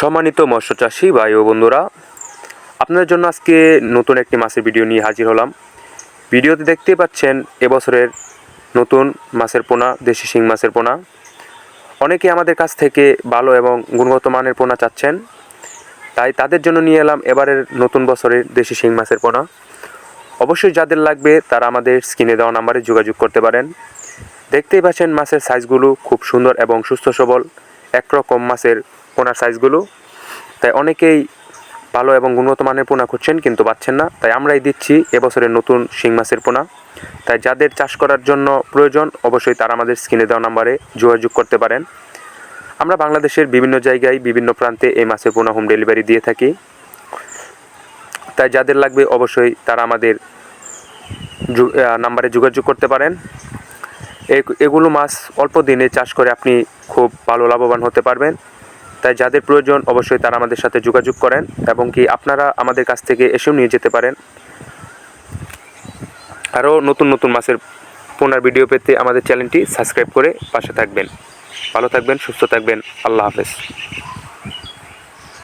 সম্মানিত মৎস্য চাষী ভাই ও বন্ধুরা, আপনাদের জন্য আজকে নতুন একটি মাছের ভিডিও নিয়ে হাজির হলাম। ভিডিওতে দেখতেই পাচ্ছেন এবছরের নতুন মাছের পোনা, দেশি শিং মাছের পোনা। অনেকে আমাদের কাছ থেকে ভালো এবং গুণগত মানের পোনা চাচ্ছেন, তাই তাদের জন্য নিয়ে এলাম এবারের নতুন বছরের দেশি শিং মাছের পোনা। অবশ্যই যাদের লাগবে তারা আমাদের স্ক্রিনে দেওয়া নাম্বারে যোগাযোগ করতে পারেন। দেখতেই পাচ্ছেন মাছের সাইজগুলো খুব সুন্দর এবং সুস্থ সবল, একরকম মাছের পোনার সাইজগুলো। তাই অনেকেই ভালো এবং গুণগত মানের পোনা খুঁজছেন কিন্তু পাচ্ছেন না, তাই আমরাই দিচ্ছি এবছরের নতুন শিং মাছের পোনা। তাই যাদের চাষ করার জন্য প্রয়োজন অবশ্যই তারা আমাদের স্ক্রিনে দেওয়া নাম্বারে যোগাযোগ করতে পারেন। আমরা বাংলাদেশের বিভিন্ন জায়গায় বিভিন্ন প্রান্তে এই মাছের পোনা হোম ডেলিভারি দিয়ে থাকি। তাই যাদের লাগবে অবশ্যই তারা আমাদের নাম্বারে যোগাযোগ করতে পারেন। এগুলো মাছ অল্প দিনে চাষ করে আপনি খুব ভালো লাভবান হতে পারবেন। তাই যাদের প্রয়োজন অবশ্যই তারা আমাদের সাথে যোগাযোগ করেন, এবং কি আপনারা আমাদের কাছ থেকে এসেও নিয়ে যেতে পারেন। আরও নতুন নতুন মাছের পোনার ভিডিও পেতে আমাদের চ্যানেলটি সাবস্ক্রাইব করে পাশে থাকবেন। ভালো থাকবেন, সুস্থ থাকবেন। আল্লাহ হাফেজ।